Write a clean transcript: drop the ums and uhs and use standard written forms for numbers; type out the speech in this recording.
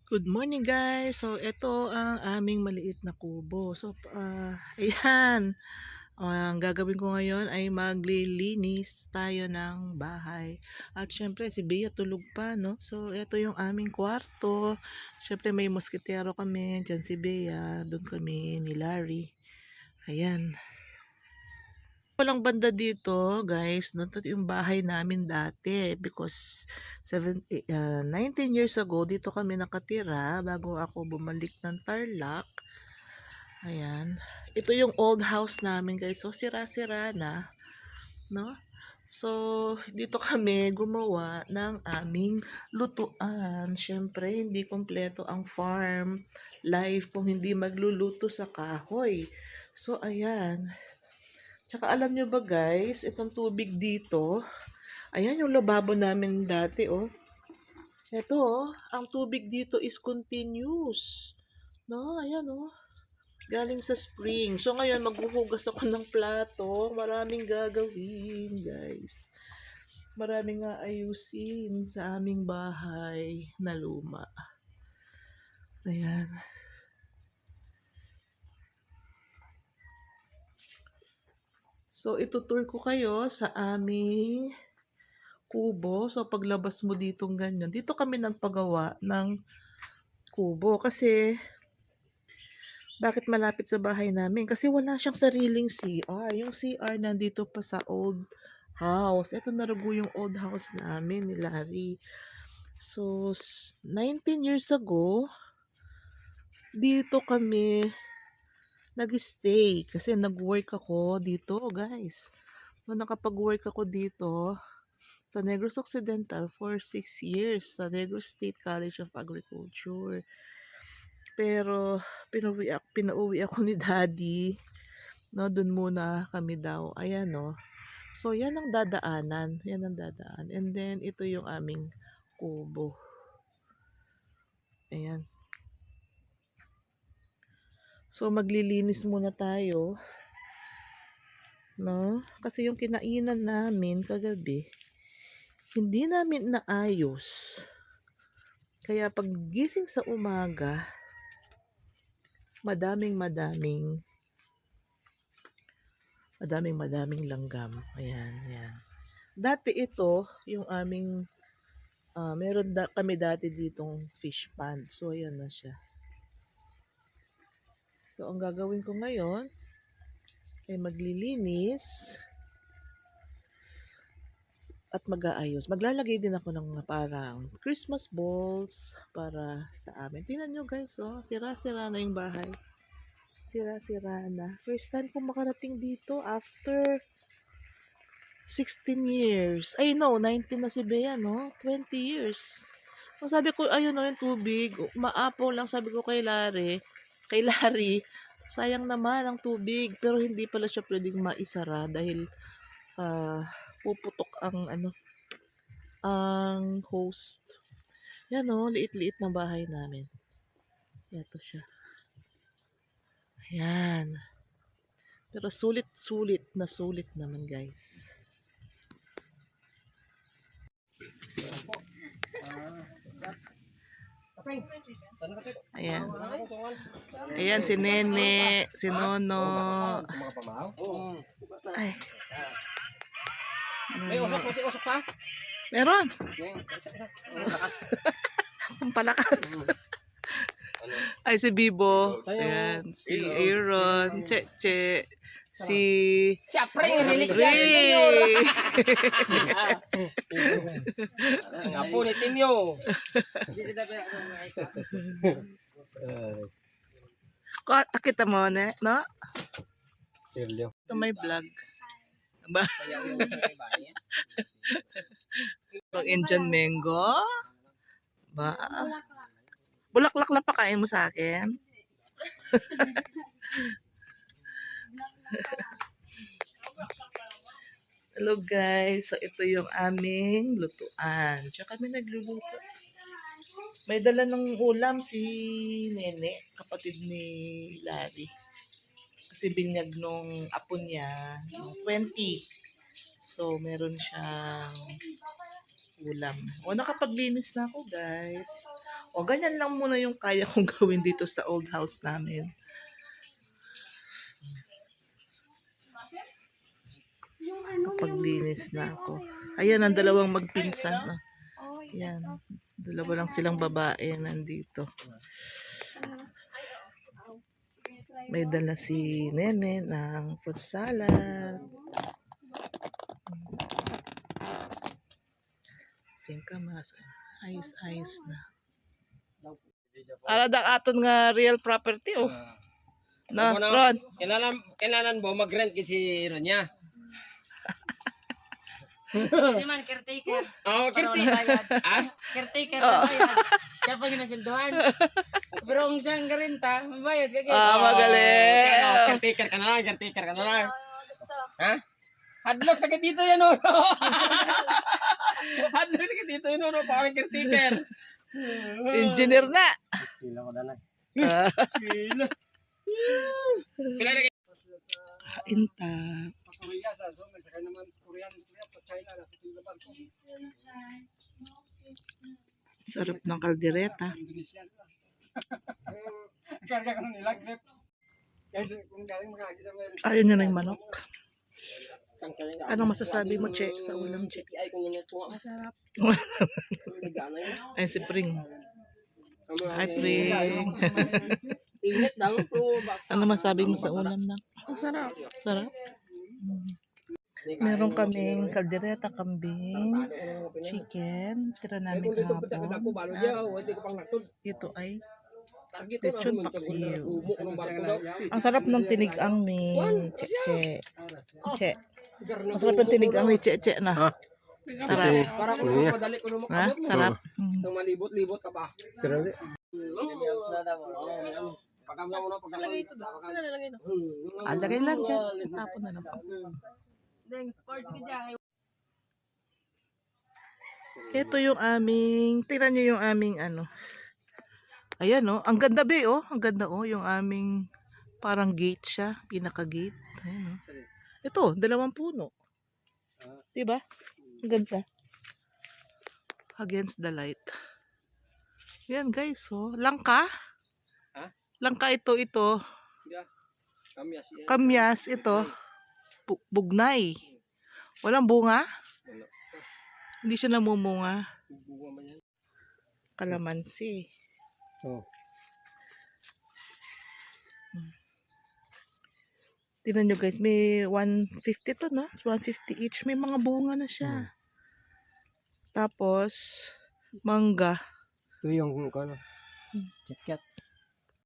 Good morning guys. So ito ang aming maliit na kubo. So ayan. Ang gagawin ko ngayon ay maglilinis tayo ng bahay. At syempre si Bea tulog pa, no? So ito yung aming kwarto. Syempre may moskitero kami. Diyan si Bea. Doon kami ni Larry. Ayan. Walang banda dito, guys. No, ito yung bahay namin dati because 19 years ago dito kami nakatira bago ako bumalik ng Tarlac. Ayan. Ito yung old house namin, guys. So sira-sira na, no? So dito kami gumawa ng aming lutuan. Syempre, hindi kompleto ang farm life kung hindi magluluto sa kahoy. So ayan. Tsaka alam nyo ba guys, itong tubig dito, ayan yung lababo namin dati oh. Ito oh, ang tubig dito is continuous. No, ayan oh. Galing sa spring. So ngayon maghuhugas ako ng plato. Maraming gagawin guys. Maraming aayusin sa aming bahay na luma. Ayan. So itutur ko kayo sa aming kubo. So paglabas mo ditong ganyan, dito kami nagpagawa ng kubo kasi bakit malapit sa bahay namin? Kasi wala siyang sariling CR. Yung CR nandito pa sa old house. Ito narugo yung old house namin ni Larry. So 19 years ago, dito kami nag-stay kasi nag-work ako dito, guys. Nung nakapag-work ako dito, sa Negros Occidental for 6 years sa Negros State College of Agriculture. Pero pinauwi ako ni Daddy, no, dun muna kami daw. Ayan no. So yan ang dadaanan, yan ang dadaan. And then ito yung aming kubo. Ayan. So maglilinis muna tayo, no? Kasi yung kinainan namin kagabi, hindi namin naayos. Kaya pag gising sa umaga, madaming langgam. Ayan, ayan. Dati ito, yung aming, meron kami dati ditong fish pond. So, ayan na siya. So, ang gagawin ko ngayon, ay maglilinis at mag-aayos. Maglalagay din ako ng parang Christmas balls para sa amin. Tingnan nyo guys, oh, sira-sira na yung bahay. Sira-sira na. First time ko makarating dito after 16 years. Ay no, 19 na si Bea, no? 20 years. So, sabi ko, ayun no, yung tubig. Maapaw lang sabi ko kay Larry, sayang naman ang tubig. Pero hindi pala siya pwedeng maisara dahil puputok ang host. Yan no, liit-liit ng bahay namin. Ito siya. Ayan. Pero sulit naman guys. Ayan. Ayan si Nene, si Nono. Ay. May usok pa? Meron. Ang palakas. Ay si Bibo. Ayan. Si Aaron. Che. Si Siya pre, relic Ray. Ang apo ni Timyo. Kita mo, ne? No? Ito may vlog. Ba? Pang Indian mango? Ba? Bulaklak na pakain mo sa akin? Hello guys. So ito yung aming lutuan. Tsaka kami nagluluto. May dala ng ulam si Nene, kapatid ni Larry. Kasi binyag nung apo niya, nung 20. So meron siyang ulam. O nakapaglinis na ako guys. O, ganyan lang muna yung kaya kong gawin dito sa old house namin. Paglinis na ako. Ayan, ang dalawang magpinsan. No? Ayan. Dalawa lang silang babae nandito. May dala si Nene ng fruit salad. Singkamas. Ayos-ayos na. Aradak aton nga real property oh. Na, Ako na, Ron. kailangan mo mag-rent kasi Ronya. Hindi man, caretaker. Oh, kirti. Ah? Caretaker na bayad. Siya pa ginasilduhan. Pero kung siyang garenta, mabayad ka kayo. Magaling. Caretaker ka na lang, caretaker ka na lang. Ha? Hadlock sa dito yan, oh. Hadlock sa dito yan, oh. Parang caretaker. Engineer na. Kila ko na lang. Ah, Kila. Kila na Kain ta. Korea sa so may sakay naman Korean sa China na sa Taiwan ko. Sarap ng kaldereta. Indonesia. Karga ka nila grapes. Kaya kung galing makakagi sa meron. Ayaw nyo na yung manok. Anong masasabi mo, Che, sa ulam, Che? Ay kung yun masarap. Ay, si Pring. Hi, Pring. Init daw po. Ano masabi mo sa ulam na? Masarap. Sarap. Meron kaming kaldereta, kambing, chicken, tira namin kahapon. At ito ay lechon paksiw. Ang sarap ng tinigang ni Cheche. Che. Masarap yung tinigang ni Cheche na. Sarap. Para kung madali ko naman Ha? Sarap. nung malibot-libot ka ba? Pagkamla mo na pagkalagay ito daw. Lagay lang dyan. Tapon na lang. Ito yung aming, tingnan nyo yung aming ano. Ayan oh, ang ganda be oh. Ang ganda oh, yung aming parang gate siya, pinaka-gate. Ayan oh. Ito, 2 puno. Diba? Ang ganda. Against the light. Yan guys oh, langka. Ha? Langka ito. Kamyas yan. Kamyas ito. Bugnay. Walang bunga? Hindi siya namumunga. Bunga man yan. Kalamansi. Oh. Tingnan nyo guys, may 150 to, no? It's 150 each. May mga bunga na siya. Tapos, mangga. Ito yung ano, chat-cat.